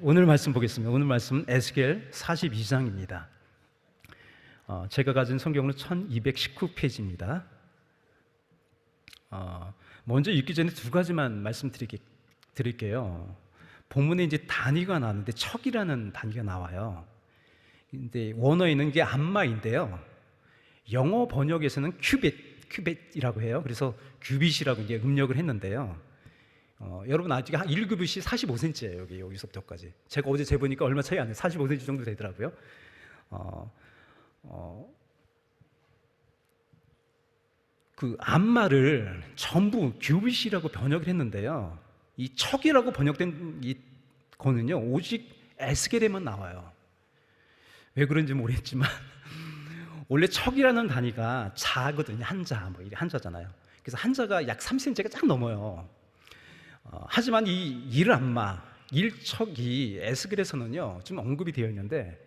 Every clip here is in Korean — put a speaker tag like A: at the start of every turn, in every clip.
A: 오늘 말씀 보겠습니다. 오늘 말씀은 에스겔 42장입니다. 제가 가진 성경은 1219페이지입니다. 먼저 읽기 전에 두 가지만 말씀드릴게요. 본문에 이제 단위가 나왔는데 척이라는 단위가 나와요. 근데 원어에는 이게 암마인데요. 영어 번역에서는 큐빗이라고 해요. 그래서 규빗이라고 이제 음력을 했는데요. 여러분 아직 한 1규빗이 45cm예요. 여기서부터까지. 제가 어제 재보니까 얼마 차이 안 나요. 45cm 정도 되더라고요. 그 암마를 전부 규빗이라고 번역을 했는데요. 이 척이라고 번역된 이 거는요, 오직 에스겔에만 나와요. 왜 그런지 모르겠지만 원래 척이라는 단위가 자거든요. 한자, 뭐 이게 한자잖아요. 그래서 한자가 약 3cm가 쫙 넘어요. 하지만 이 일암마, 일척이 에스겔에서는요, 지금 언급이 되어 있는데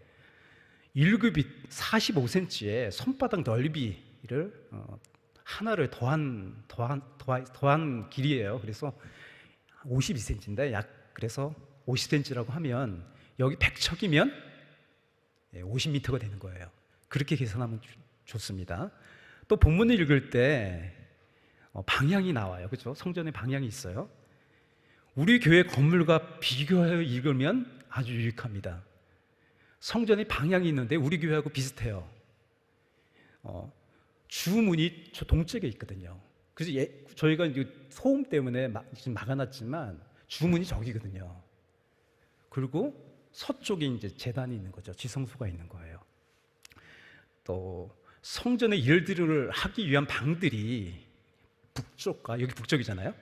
A: 1규빗 45cm의 손바닥 넓이를 하나를 더한 길이에요. 그래서 52cm인데 그래서 50cm라고 하면 여기 100척이면 50m가 되는 거예요. 그렇게 계산하면 좋습니다. 또 본문을 읽을 때 방향이 나와요. 그렇죠? 성전에 방향이 있어요. 우리 교회 건물과 비교하여 읽으면 아주 유익합니다. 성전에 방향이 있는데 우리 교회하고 비슷해요. 주문이 동쪽에 있거든요. 그래서 저희가 소음 때문에 지금 막아놨지만 주문이 저기거든요. 그리고 서쪽에 이제 제단이 있는 거죠. 지성소가 있는 거예요. 또 성전의 일들을 하기 위한 방들이 북쪽과, 여기 북쪽이잖아요.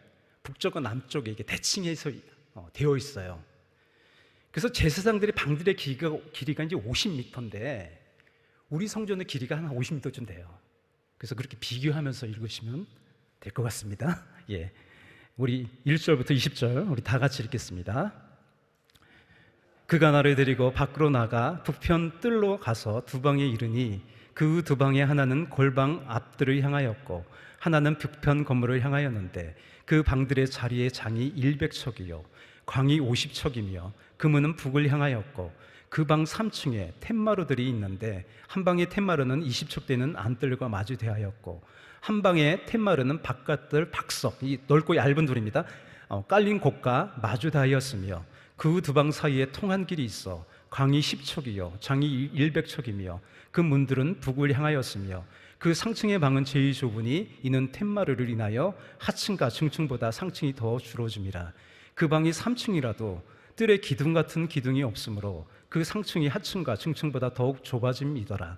A: 북쪽과 남쪽에 이게 대칭해서 되어 있어요. 그래서 제사장들의 방들의 길이가 이제 50m인데 우리 성전의 길이가 한 50m쯤 돼요. 그래서 그렇게 비교하면서 읽으시면 될 것 같습니다. 예, 우리 1절부터 20절 우리 다 같이 읽겠습니다. 그가 나를 데리고 밖으로 나가 북편 뜰로 가서 두 방에 이르니 그 두 방에 하나는 골방 앞들을 향하였고 하나는 북편 건물을 향하였는데 그 방들의 자리의 장이 100척이요 광이 50척이며 그 문은 북을 향하였고 그 방 3층에 텐마루들이 있는데 한 방의 텐마루는 20척 되는 안뜰과 마주 대하였고 한 방의 텐마루는 바깥뜰 박석, 이 넓고 얇은 돌입니다. 깔린 곳과 마주 대하였으며 그 두 방 사이에 통한 길이 있어 광이 10척이요 장이 100척이며 그 문들은 북을 향하였으며 그 상층의 방은 제일 좁으니 이는 텐마루를 인하여 하층과 중층보다 상층이 더 줄어짐이라. 그 방이 3층이라도 뜰에 기둥 같은 기둥이 없으므로 그 상층이 하층과 중층보다 더욱 좁아짐이더라.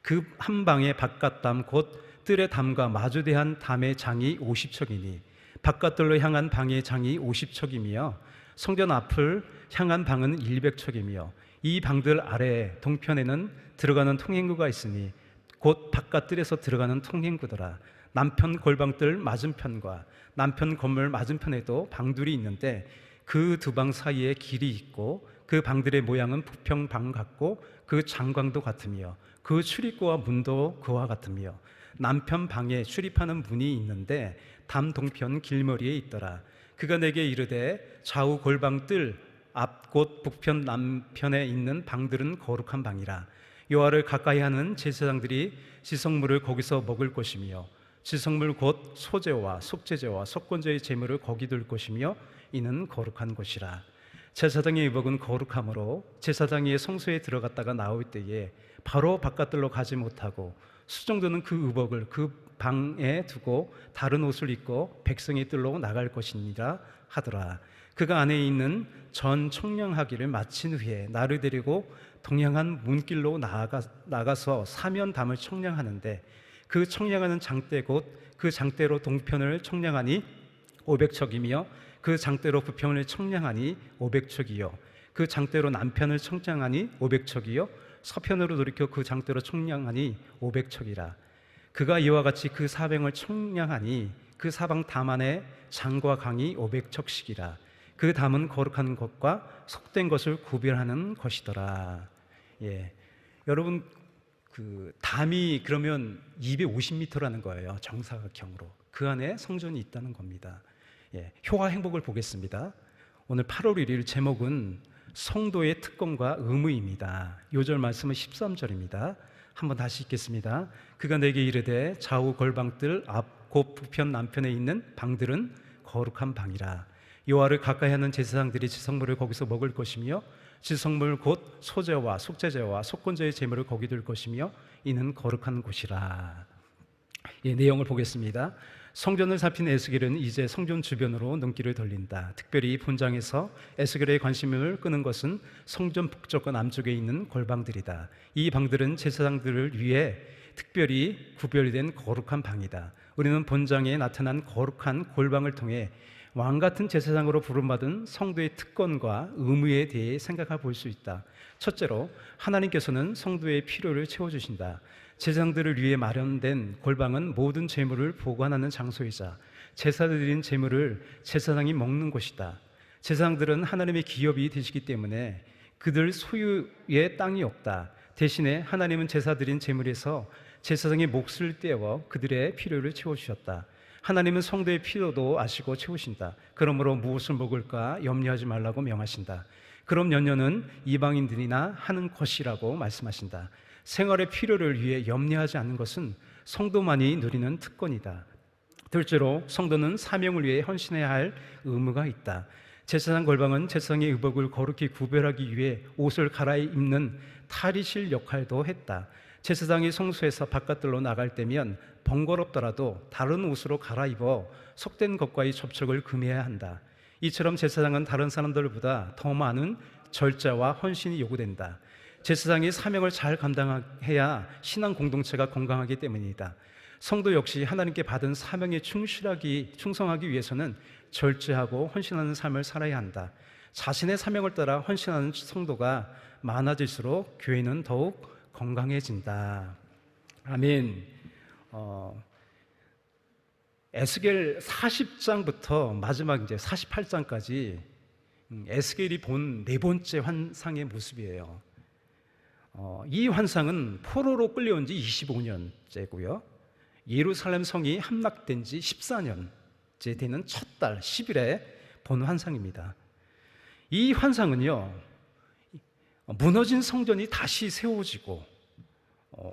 A: 그 한 방의 바깥담 곧 뜰의 담과 마주대한 담의 장이 50척이니 바깥뜰로 향한 방의 장이 50척이며 성전 앞을 향한 방은 100척이며 이 방들 아래에 동편에는 들어가는 통행구가 있으니 곧 바깥뜰에서 들어가는 통행구더라. 남편 골방뜰 맞은편과 남편 건물 맞은편에도 방들이 있는데 그 두 방 사이에 길이 있고 그 방들의 모양은 부평 방 같고 그 장광도 같으며 그 출입구와 문도 그와 같으며 남편 방에 출입하는 문이 있는데 담 동편 길머리에 있더라. 그가 내게 이르되 좌우 골방 뜰 앞 곧 북편 남편에 있는 방들은 거룩한 방이라. 여호와를 가까이 하는 제사장들이 지성물을 거기서 먹을 것이며 지성물 곧 소제와 속제제와 속건제의 제물을 거기 둘 것이며 이는 거룩한 곳이라. 제사장의 의복은 거룩하므로 제사장이 성소에 들어갔다가 나올 때에 바로 바깥들로 가지 못하고 수정도는 그 의복을 그 방에 두고 다른 옷을 입고 백성의 뜰로 나갈 것이니라 하더라. 그가 안에 있는 전 청량하기를 마친 후에 나를 데리고 동양한 문길로 나가서 사면 담을 청량하는데 그 청량하는 장대 곧 그 장대로 동편을 청량하니 500척이며 그 장대로 부편을 청량하니 500척이요 그 장대로 남편을 청량하니 500척이요 서편으로 돌이켜 그 장대로 청량하니 500척이라. 그가 이와 같이 그 사방을 청량하니 그 사방 담 안에 장과 강이 500척씩이라. 그 담은 거룩한 것과 속된 것을 구별하는 것이더라. 예, 여러분 그 담이 그러면 250m라는 거예요. 정사각형으로 그 안에 성전이 있다는 겁니다. 예, 효와 행복을 보겠습니다. 오늘 8월 1일 제목은 성도의 특권과 의무입니다. 요절 말씀은 13절입니다. 한번 다시 읽겠습니다. 그가 내게 이르되 좌우 골방들 앞 곧 북편 남편에 있는 방들은 거룩한 방이라. 여호와를 가까이 하는 제사장들이 지성물을 거기서 먹을 것이며 지성물 곧 소제와 속죄제와 속건제의 제물을 거기 둘 것이며 이는 거룩한 곳이라. 이 내용을 보겠습니다. 성전을 살핀 에스겔은 이제 성전 주변으로 눈길을 돌린다. 특별히 본장에서 에스겔의 관심을 끄는 것은 성전 북쪽과 남쪽에 있는 골방들이다. 이 방들은 제사장들을 위해 특별히 구별된 거룩한 방이다. 우리는 본장에 나타난 거룩한 골방을 통해 왕같은 제사장으로 부름받은 성도의 특권과 의무에 대해 생각해 볼 수 있다. 첫째로, 하나님께서는 성도의 필요를 채워주신다. 제사장들을 위해 마련된 골방은 모든 제물을 보관하는 장소이자 제사 드린 제물을 제사장이 먹는 곳이다. 제사장들은 하나님의 기업이 되시기 때문에 그들 소유의 땅이 없다. 대신에 하나님은 제사 드린 제물에서 제사장의 몫을 떼어 그들의 필요를 채워주셨다. 하나님은 성도의 필요도 아시고 채우신다. 그러므로 무엇을 먹을까 염려하지 말라고 명하신다. 그럼 염려는 이방인들이나 하는 것이라고 말씀하신다. 생활의 필요를 위해 염려하지 않는 것은 성도만이 누리는 특권이다. 둘째로, 성도는 사명을 위해 헌신해야 할 의무가 있다. 제사장 골방은 제사장의 의복을 거룩히 구별하기 위해 옷을 갈아입는 탈의실 역할도 했다. 제사장이 성소에서 바깥들로 나갈 때면 번거롭더라도 다른 옷으로 갈아입어 속된 것과의 접촉을 금해야 한다. 이처럼 제사장은 다른 사람들보다 더 많은 절제와 헌신이 요구된다. 제사장이 사명을 잘 감당해야 신앙 공동체가 건강하기 때문이다. 성도 역시 하나님께 받은 사명에 충성하기 위해서는 절제하고 헌신하는 삶을 살아야 한다. 자신의 사명을 따라 헌신하는 성도가 많아질수록 교회는 더욱 건강해진다. 아멘. 에스겔 40장부터 마지막 이제 48장까지 에스겔이 본 네 번째 환상의 모습이에요. 이 환상은 포로로 끌려온 지 25년째고요. 예루살렘 성이 함락된 지 14년째 되는 첫 달 10일에 본 환상입니다. 이 환상은요, 무너진 성전이 다시 세워지고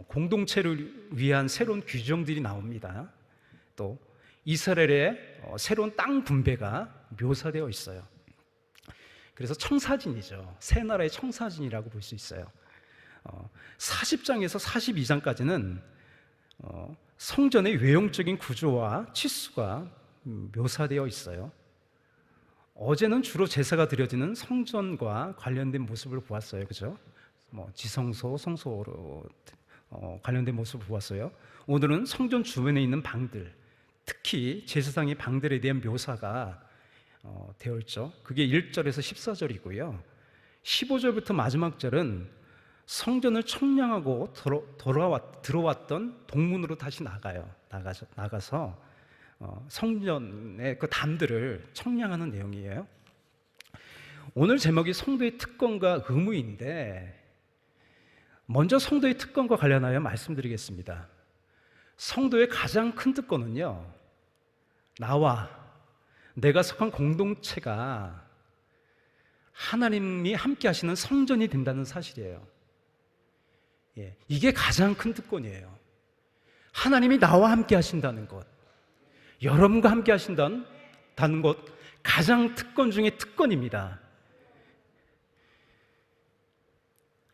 A: 공동체를 위한 새로운 규정들이 나옵니다. 또 이스라엘의 새로운 땅 분배가 묘사되어 있어요. 그래서 청사진이죠. 새 나라의 청사진이라고 볼 수 있어요. 40장에서 42장까지는 성전의 외형적인 구조와 치수가 묘사되어 있어요. 어제는 주로 제사가 드려지는 성전과 관련된 모습을 보았어요. 그죠? 지성소, 성소로 관련된 모습을 보았어요. 오늘은 성전 주변에 있는 방들, 특히 제사장의 방들에 대한 묘사가 되어 있죠. 그게 1절에서 14절이고요. 15절부터 마지막 절은 성전을 청량하고 들어왔던 동문으로 다시 나가서 성전의 그 담들을 청량하는 내용이에요. 오늘 제목이 성도의 특권과 의무인데, 먼저 성도의 특권과 관련하여 말씀드리겠습니다. 성도의 가장 큰 특권은요, 나와 내가 속한 공동체가 하나님이 함께 하시는 성전이 된다는 사실이에요. 이게 가장 큰 특권이에요. 하나님이 나와 함께 하신다는 것, 여러분과 함께 하신다는 것, 가장 특권 중에 특권입니다.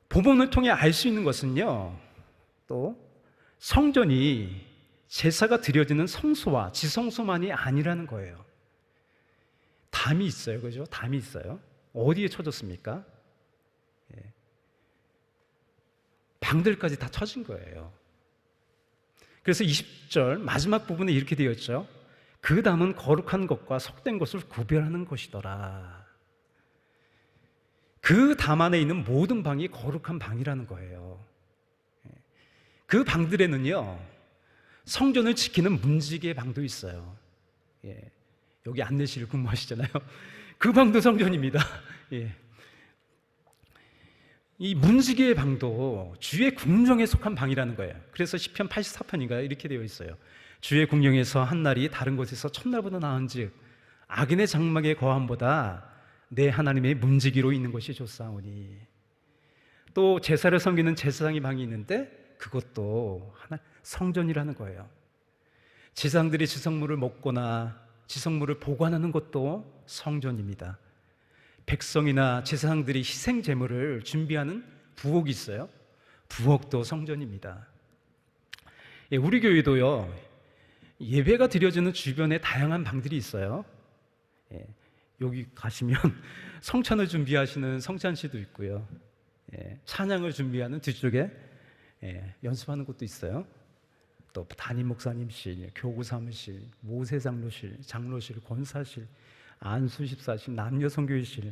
A: 복음을 통해 알 수 있는 것은요, 또 성전이 제사가 드려지는 성소와 지성소만이 아니라는 거예요. 담이 있어요. 그죠? 담이 있어요. 어디에 쳐졌습니까? 방들까지 다 쳐진 거예요. 그래서 20절 마지막 부분에 이렇게 되어 있죠. 그 담은 거룩한 것과 속된 것을 구별하는 것이더라. 그 담 안에 있는 모든 방이 거룩한 방이라는 거예요. 그 방들에는요, 성전을 지키는 문지기의 방도 있어요. 여기 안내실 근무하시잖아요. 그 방도 성전입니다. 이 문지기의 방도 주의 궁정에 속한 방이라는 거예요. 그래서 시편 84편인가요? 이렇게 되어 있어요. 주의 궁정에서 한 날이 다른 곳에서 첫날보다 나은즉 악인의 장막의 거함보다 내 하나님의 문지기로 있는 것이 좋사오니. 또 제사를 섬기는 제사장의 방이 있는데 그것도 하나 성전이라는 거예요. 제사장들이 지성물을 먹거나 지성물을 보관하는 것도 성전입니다. 백성이나 제사장들이 희생 제물을 준비하는 부엌이 있어요. 부엌도 성전입니다. 우리 교회도요, 예배가 드려지는 주변에 다양한 방들이 있어요. 여기 가시면 성찬을 준비하시는 성찬실도 있고요, 찬양을 준비하는 뒤쪽에 연습하는 곳도 있어요. 또 담임 목사님실, 교구 사무실, 모세 장로실, 장로실, 권사실, 안수집사실, 남녀 선교회실,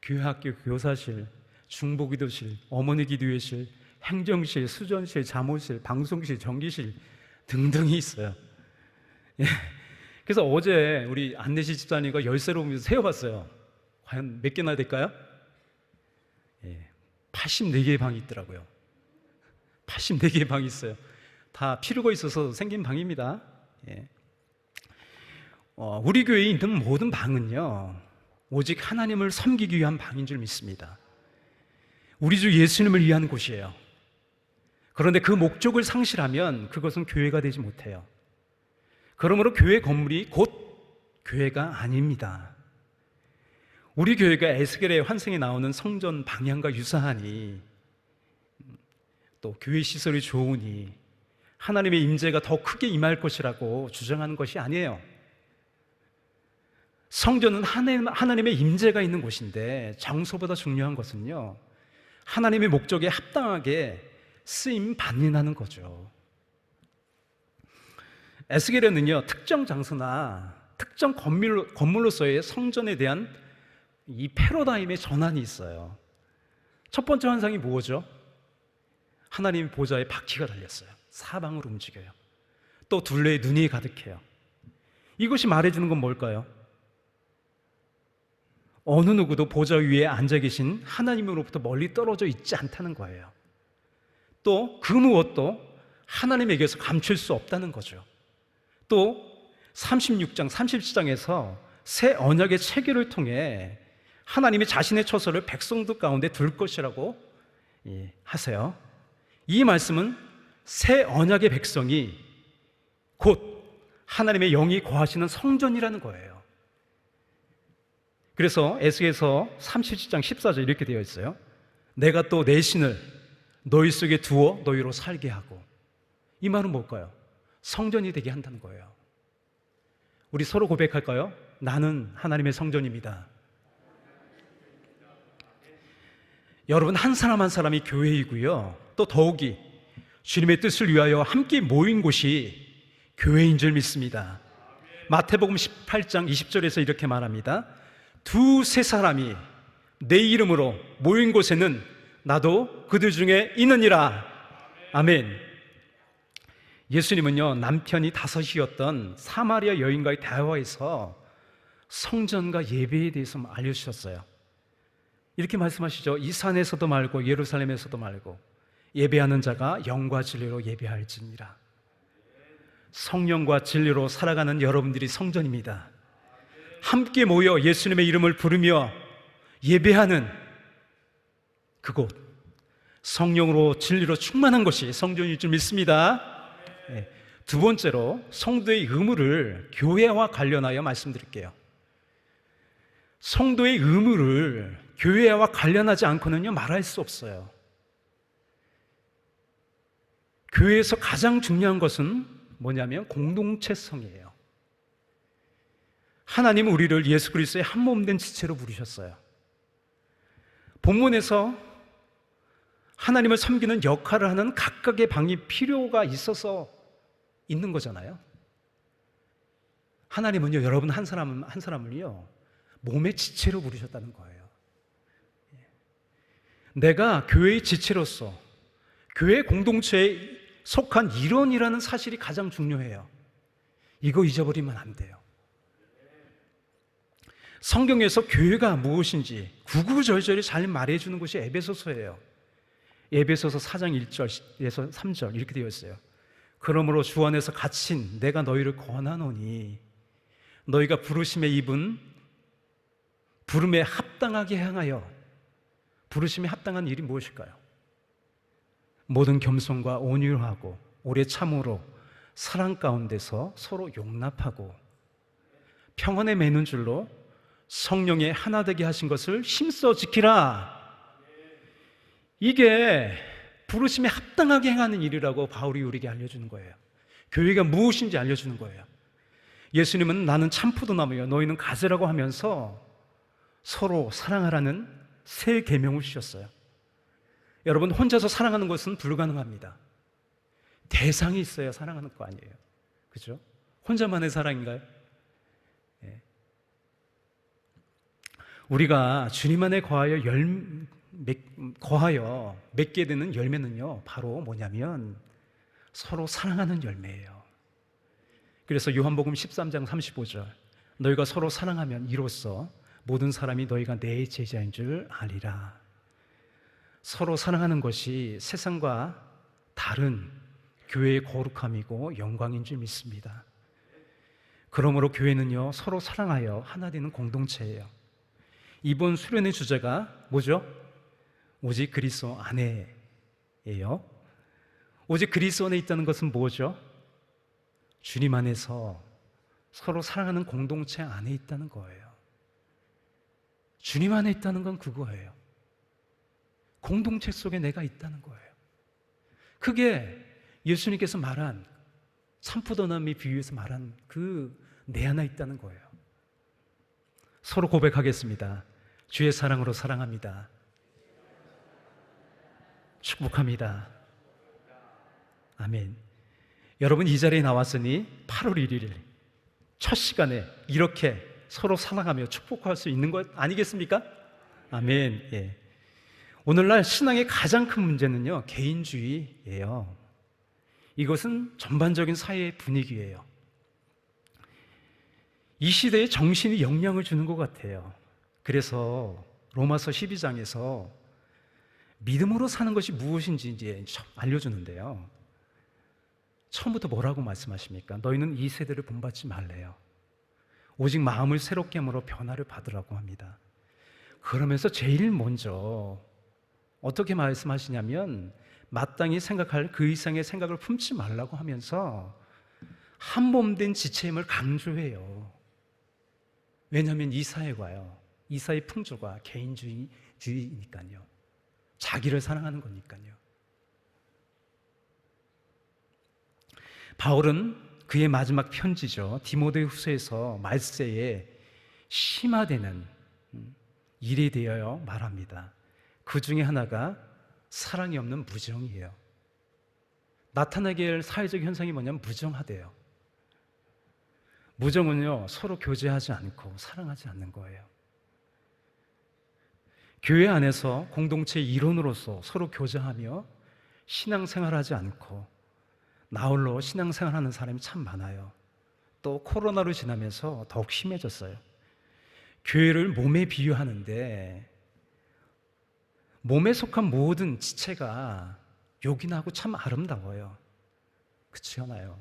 A: 교회학교 교사실, 중보기도실, 어머니 기도회실, 행정실, 수전실, 자모실, 방송실, 전기실 등등이 있어요. 그래서 어제 우리 안내시 집사님과 열쇠로 보면서 세어봤어요. 과연 몇 개나 될까요? 84개의 방이 있더라고요. 84개의 방이 있어요. 다 필요가 있어서 생긴 방입니다. 우리 교회에 있는 모든 방은요, 오직 하나님을 섬기기 위한 방인 줄 믿습니다. 우리 주 예수님을 위한 곳이에요. 그런데 그 목적을 상실하면 그것은 교회가 되지 못해요. 그러므로 교회 건물이 곧 교회가 아닙니다. 우리 교회가 에스겔의 환상에 나오는 성전 방향과 유사하니, 또 교회 시설이 좋으니 하나님의 임재가 더 크게 임할 것이라고 주장하는 것이 아니에요. 성전은 하나님의 임재가 있는 곳인데, 장소보다 중요한 것은요, 하나님의 목적에 합당하게 쓰임 받는다는 거죠. 에스겔에는요, 특정 장소나 특정 건물로서의 성전에 대한 이 패러다임의 전환이 있어요. 첫 번째 환상이 뭐죠? 하나님의 보좌에 바퀴가 달렸어요. 사방으로 움직여요. 또 둘레에 눈이 가득해요. 이것이 말해주는 건 뭘까요? 어느 누구도 보좌 위에 앉아 계신 하나님으로부터 멀리 떨어져 있지 않다는 거예요. 또 그 무엇도 하나님에게서 감출 수 없다는 거죠. 또 36장, 37장에서 새 언약의 체계를 통해 하나님이 자신의 처소를 백성들 가운데 둘 것이라고 하세요. 이 말씀은 새 언약의 백성이 곧 하나님의 영이 거하시는 성전이라는 거예요. 그래서 에스겔서 37장 14절 이렇게 되어 있어요. 내가 또 내 신을 너희 속에 두어 너희로 살게 하고. 이 말은 뭘까요? 성전이 되게 한다는 거예요. 우리 서로 고백할까요? 나는 하나님의 성전입니다. 여러분, 한 사람 한 사람이 교회이고요, 또 더욱이 주님의 뜻을 위하여 함께 모인 곳이 교회인 줄 믿습니다. 마태복음 18장 20절에서 이렇게 말합니다. 두세 사람이 내 이름으로 모인 곳에는 나도 그들 중에 있느니라. 아멘. 예수님은요, 남편이 5이었던 사마리아 여인과의 대화에서 성전과 예배에 대해서 알려주셨어요. 이렇게 말씀하시죠. 이 산에서도 말고 예루살렘에서도 말고 예배하는 자가 영과 진리로 예배할지니라. 성령과 진리로 살아가는 여러분들이 성전입니다. 함께 모여 예수님의 이름을 부르며 예배하는 그곳, 성령으로 진리로 충만한 것이 성전일 줄 믿습니다. 두 번째로 성도의 의무를 교회와 관련하여 말씀드릴게요. 성도의 의무를 교회와 관련하지 않고는요 말할 수 없어요. 교회에서 가장 중요한 것은 뭐냐면 공동체성이에요. 하나님은 우리를 예수 그리스도의 한 몸 된 지체로 부르셨어요. 본문에서 하나님을 섬기는 역할을 하는 각각의 방이 필요가 있어서 있는 거잖아요. 하나님은요, 여러분 한 사람을요 몸의 지체로 부르셨다는 거예요. 내가 교회의 지체로서 교회 공동체에 속한 일원이라는 사실이 가장 중요해요. 이거 잊어버리면 안 돼요. 성경에서 교회가 무엇인지 구구절절히 잘 말해주는 것이 에베소서예요. 에베소서 4장 1절에서 3절 이렇게 되어 있어요. 그러므로 주 안에서 갇힌 내가 너희를 권하노니 너희가 부르심에 입은 부름에 합당하게 향하여 부르심에 합당한 일이 무엇일까요? 모든 겸손과 온유하고 오래 참으로 사랑 가운데서 서로 용납하고 평안에 매는 줄로 성령의 하나 되게 하신 것을 힘써 지키라. 이게 부르심에 합당하게 행하는 일이라고 바울이 우리에게 알려주는 거예요. 교회가 무엇인지 알려주는 거예요. 예수님은 나는 참포도나무요 너희는 가지라고 하면서 서로 사랑하라는 새 계명을 주셨어요. 여러분, 혼자서 사랑하는 것은 불가능합니다. 대상이 있어야 사랑하는 거 아니에요. 그죠? 혼자만의 사랑인가요? 예. 우리가 주님 안에 거하여 맺게 되는 열매는요, 바로 뭐냐면 서로 사랑하는 열매예요. 그래서 요한복음 13장 35절, 너희가 서로 사랑하면 이로써 모든 사람이 너희가 내 제자인 줄 아리라. 서로 사랑하는 것이 세상과 다른 교회의 거룩함이고 영광인 줄 믿습니다. 그러므로 교회는요, 서로 사랑하여 하나 되는 공동체예요. 이번 수련의 주제가 뭐죠? 오직 그리스도 안에예요. 오직 그리스도 안에 있다는 것은 뭐죠? 주님 안에서 서로 사랑하는 공동체 안에 있다는 거예요. 주님 안에 있다는 건 그거예요. 공동체 속에 내가 있다는 거예요. 그게 예수님께서 말한 참포도나무의 비유에서 말한 그 내 안에 있다는 거예요. 서로 고백하겠습니다. 주의 사랑으로 사랑합니다. 축복합니다. 아멘. 여러분, 이 자리에 나왔으니 8월 1일 첫 시간에 이렇게 서로 사랑하며 축복할 수 있는 것 아니겠습니까? 아멘. 예. 오늘날 신앙의 가장 큰 문제는요, 개인주의예요. 이것은 전반적인 사회의 분위기예요. 이 시대에 정신이 영향을 주는 것 같아요. 그래서 로마서 12장에서 믿음으로 사는 것이 무엇인지 이제 알려주는데요. 처음부터 뭐라고 말씀하십니까? 너희는 이 세대를 본받지 말래요. 오직 마음을 새롭게 함으로 변화를 받으라고 합니다. 그러면서 제일 먼저 어떻게 말씀하시냐면 마땅히 생각할 그 이상의 생각을 품지 말라고 하면서 한 몸 된 지체임을 강조해요. 왜냐하면 이 사회가요, 이 사회 풍조가 개인주의니까요. 자기를 사랑하는 거니까요. 바울은 그의 마지막 편지죠, 디모데후서에서 말세에 심화되는 일에 대하여 말합니다. 그 중에 하나가 사랑이 없는 무정이에요. 나타나게 할 사회적 현상이 뭐냐면 무정하대요. 무정은요, 서로 교제하지 않고 사랑하지 않는 거예요. 교회 안에서 공동체 일원으로서 서로 교제하며 신앙생활하지 않고 나홀로 신앙생활하는 사람이 참 많아요. 또 코로나로 지나면서 더욱 심해졌어요. 교회를 몸에 비유하는데 몸에 속한 모든 지체가 요긴하고 참 아름다워요. 그렇지 않아요?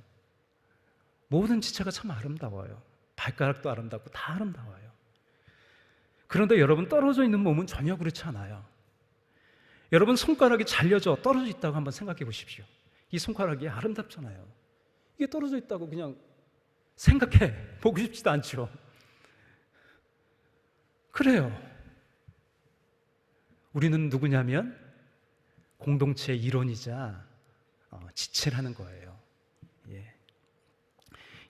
A: 모든 지체가 참 아름다워요. 발가락도 아름답고 다 아름다워요. 그런데 여러분, 떨어져 있는 몸은 전혀 그렇지 않아요. 여러분, 손가락이 잘려져 떨어져 있다고 한번 생각해 보십시오. 이 손가락이 아름답잖아요. 이게 떨어져 있다고 그냥 생각해 보고 싶지도 않죠. 그래요. 우리는 누구냐면 공동체의 일원이자 지체라는 거예요. 예.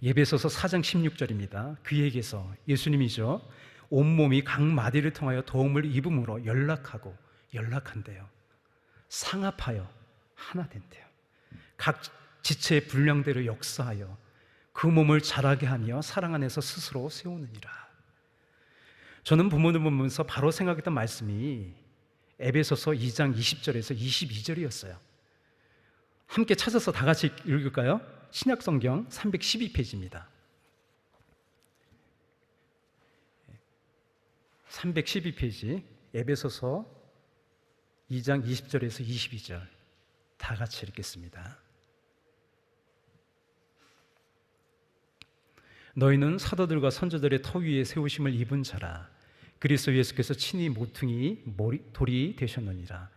A: 에베소서 4장 16절입니다. 그에게서, 예수님이죠, 온몸이 각 마디를 통하여 도움을 입음으로 연락한대요. 상합하여 하나 된대요. 각 지체의 분량대로 역사하여 그 몸을 자라게 하며 사랑 안에서 스스로 세우느니라. 저는 본문을 보면서 바로 생각했던 말씀이 에베소서 2장 20절에서 22절이었어요. 함께 찾아서 다 같이 읽을까요? 신약성경 312페이지입니다. 312페이지 에베소서 2장 20절에서 22절 다 같이 읽겠습니다. 너희는 사도들과 선조들의 터 위에 세우심을 입은 자라. 그리스도 예수께서 친히 모퉁이 돌이 되셨느니라.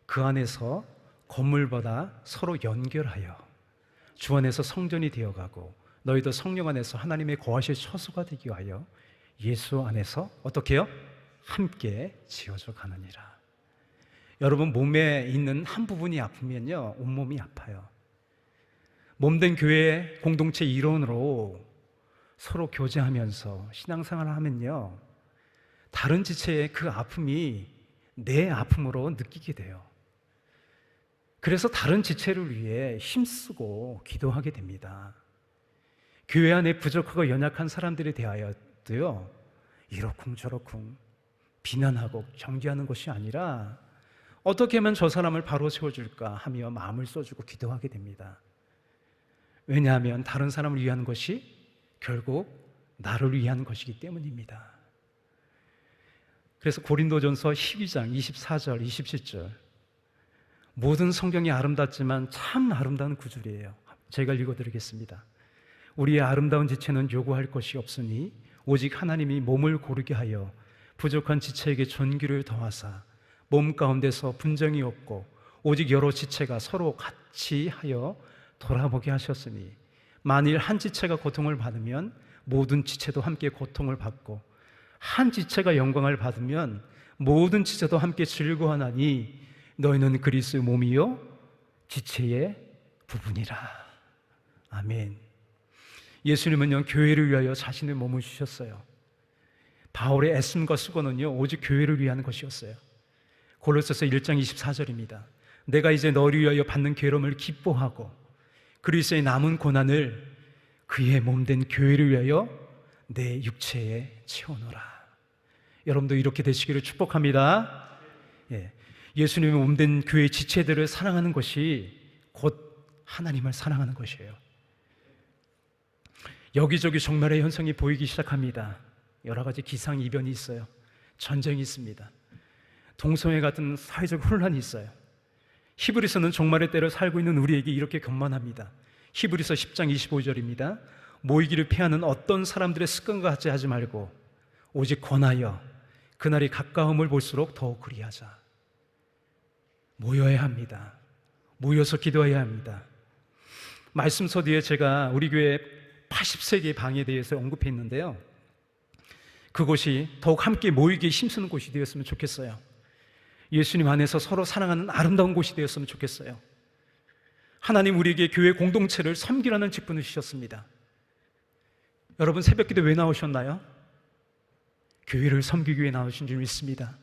A: 그 안에서 건물보다 서로 연결하여 주 안에서 성전이 되어가고 너희도 성령 안에서 하나님의 거하실 처소가 되기 위하여 예수 안에서 어떻게 해요? 함께 지어져 가느니라. 여러분, 몸에 있는 한 부분이 아프면요 온몸이 아파요. 몸된 교회 공동체 일원으로 서로 교제하면서 신앙생활을 하면요 다른 지체의 그 아픔이 내 아픔으로 느끼게 돼요. 그래서 다른 지체를 위해 힘쓰고 기도하게 됩니다. 교회 안에 부족하고 연약한 사람들에 대하여도요 이러쿵저러쿵 비난하고 경계하는 것이 아니라 어떻게 하면 저 사람을 바로 세워줄까 하며 마음을 써주고 기도하게 됩니다. 왜냐하면 다른 사람을 위한 것이 결국 나를 위한 것이기 때문입니다. 그래서 고린도전서 12장 24절 27절 모든 성경이 아름답지만 참 아름다운 구절이에요. 제가 읽어드리겠습니다. 우리의 아름다운 지체는 요구할 것이 없으니 오직 하나님이 몸을 고르게 하여 부족한 지체에게 존귀를 더하사 몸 가운데서 분쟁이 없고 오직 여러 지체가 서로 같이 하여 돌아보게 하셨으니 만일 한 지체가 고통을 받으면 모든 지체도 함께 고통을 받고 한 지체가 영광을 받으면 모든 지체도 함께 즐거워하나니 너희는 그리스도의 몸이요 지체의 부분이라. 아멘. 예수님은요 교회를 위하여 자신의 몸을 주셨어요. 바울의 애씀과 수고는요 오직 교회를 위한 것이었어요. 골로새서 1장 24절입니다. 내가 이제 너를 위하여 받는 괴로움을 기뻐하고 그리스도의 남은 고난을 그의 몸된 교회를 위하여 내 육체에 채워놓으라. 여러분도 이렇게 되시기를 축복합니다. 예수님의 몸된 교회 지체들을 사랑하는 것이 곧 하나님을 사랑하는 것이에요. 여기저기 종말의 현상이 보이기 시작합니다. 여러 가지 기상이변이 있어요. 전쟁이 있습니다. 동성애 같은 사회적 혼란이 있어요. 히브리서는 종말의 때를 살고 있는 우리에게 이렇게 경만합니다. 히브리서 10장 25절입니다. 모이기를 피하는 어떤 사람들의 습관과 같이 하지 말고 오직 권하여 그날이 가까움을 볼수록 더욱 그리하자. 모여야 합니다. 모여서 기도해야 합니다. 말씀서 뒤에 제가 우리 교회 80세기의 방에 대해서 언급했는데요 그곳이 더욱 함께 모이기에 힘쓰는 곳이 되었으면 좋겠어요. 예수님 안에서 서로 사랑하는 아름다운 곳이 되었으면 좋겠어요. 하나님 우리에게 교회 공동체를 섬기라는 직분을 주셨습니다. 여러분 새벽기도 왜 나오셨나요? 교회를 섬기기 위해 나오신 줄 믿습니다.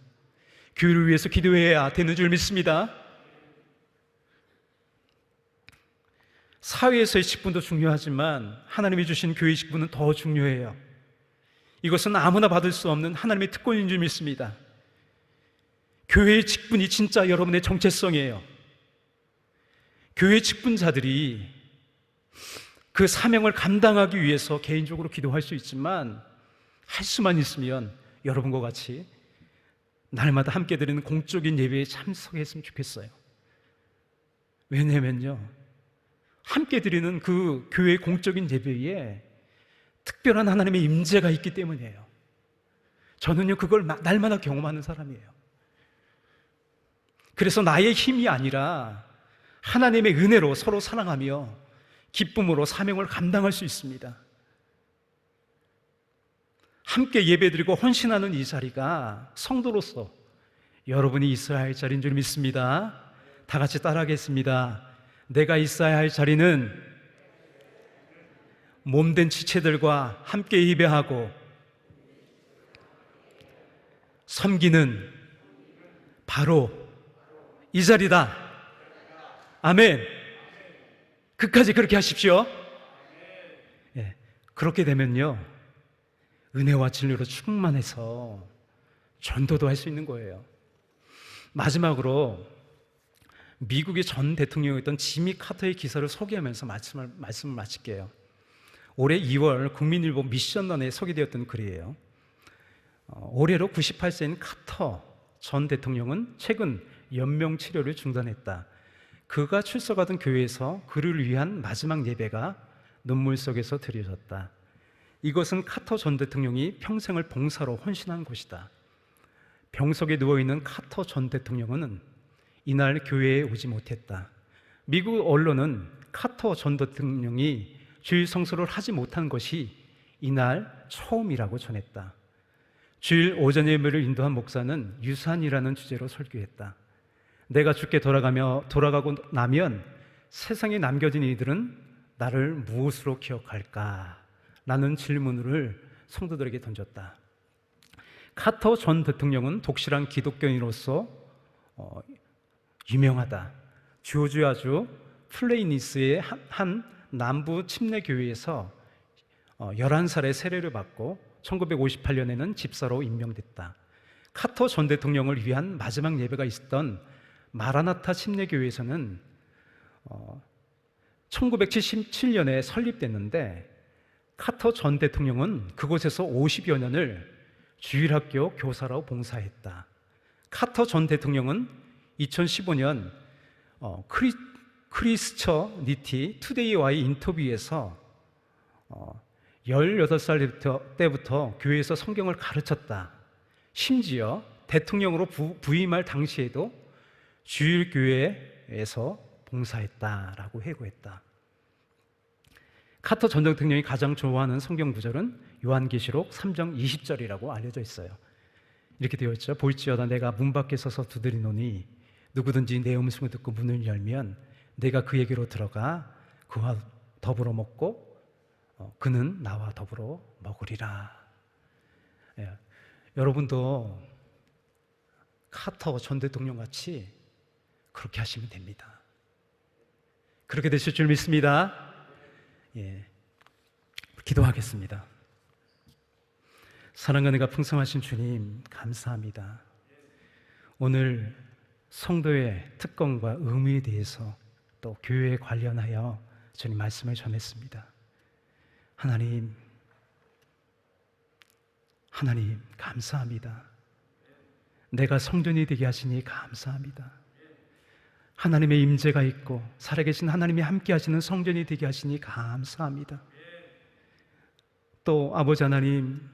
A: 교회를 위해서 기도해야 되는 줄 믿습니다. 사회에서의 직분도 중요하지만 하나님이 주신 교회 직분은 더 중요해요. 이것은 아무나 받을 수 없는 하나님의 특권인 줄 믿습니다. 교회의 직분이 진짜 여러분의 정체성이에요. 교회 직분자들이 그 사명을 감당하기 위해서 개인적으로 기도할 수 있지만 할 수만 있으면 여러분과 같이 날마다 함께 드리는 공적인 예배에 참석했으면 좋겠어요. 왜냐면요 함께 드리는 그 교회 공적인 예배에 특별한 하나님의 임재가 있기 때문이에요. 저는요 그걸 날마다 경험하는 사람이에요. 그래서 나의 힘이 아니라 하나님의 은혜로 서로 사랑하며 기쁨으로 사명을 감당할 수 있습니다. 함께 예배드리고 헌신하는 이 자리가 성도로서 여러분이 있어야 할 자리인 줄 믿습니다. 다 같이 따라하겠습니다. 내가 있어야 할 자리는 몸된 지체들과 함께 예배하고 섬기는 바로 이 자리다. 아멘. 끝까지 그렇게 하십시오. 그렇게 되면요 은혜와 진리로 충만해서 전도도 할 수 있는 거예요. 마지막으로 미국의 전 대통령이었던 지미 카터의 기사를 소개하면서 말씀을 마칠게요. 올해 2월 국민일보 미션런에 소개되었던 글이에요. 올해로 98세인 카터 전 대통령은 최근 연명 치료를 중단했다. 그가 출석하던 교회에서 그를 위한 마지막 예배가 눈물 속에서 드려졌다. 이것은 카터 전 대통령이 평생을 봉사로 헌신한 곳이다. 병석에 누워있는 카터 전 대통령은 이날 교회에 오지 못했다. 미국 언론은 카터 전 대통령이 주일 성수를 하지 못한 것이 이날 처음이라고 전했다. 주일 오전 예배를 인도한 목사는 유산이라는 주제로 설교했다. 내가 죽게 돌아가고 나면 세상에 남겨진 이들은 나를 무엇으로 기억할까? 라는 질문을 성도들에게 던졌다. 카터 전 대통령은 독실한 기독교인으로서 유명하다. 조지아주 플레이니스의 한 남부 침례교회에서 11살에 세례를 받고 1958년에는 집사로 임명됐다. 카터 전 대통령을 위한 마지막 예배가 있었던 마라나타 침례교회에서는 1977년에 설립됐는데 카터 전 대통령은 그곳에서 50여 년을 주일학교 교사로 봉사했다. 카터 전 대통령은 2015년 크리스처 니티 투데이와의 인터뷰에서 18살 때부터 교회에서 성경을 가르쳤다. 심지어 대통령으로 부임할 당시에도 주일교회에서 봉사했다라고 회고했다. 카터 전 대통령이 가장 좋아하는 성경 구절은 요한계시록 3장 20절이라고 알려져 있어요. 이렇게 되어 있죠. 볼지어다 내가 문 밖에 서서 두드리노니 누구든지 내 음성을 듣고 문을 열면 내가 그에게로 들어가 그와 더불어 먹고 그는 나와 더불어 먹으리라. 예. 여러분도 카터 전 대통령 같이 그렇게 하시면 됩니다. 그렇게 되실 줄 믿습니다. 예. 기도하겠습니다. 사랑과 은혜가 풍성하신 주님 감사합니다. 오늘 성도의 특권과 의무에 대해서 또 교회에 관련하여 주님 말씀을 전했습니다. 하나님 감사합니다. 내가 성전이 되게 하시니 감사합니다. 하나님의 임재가 있고 살아계신 하나님이 함께 하시는 성전이 되게 하시니 감사합니다. 또 아버지 하나님,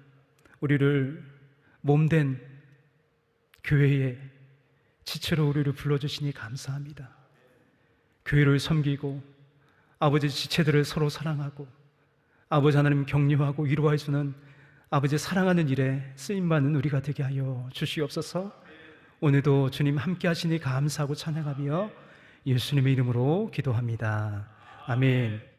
A: 우리를 몸된 교회에 지체로 우리를 불러주시니 감사합니다. 교회를 섬기고 아버지 지체들을 서로 사랑하고 아버지 하나님 격려하고 위로해주는 아버지 사랑하는 일에 쓰임받는 우리가 되게 하여 주시옵소서. 오늘도 주님 함께 하시니 감사하고 찬양하며 예수님의 이름으로 기도합니다. 아멘.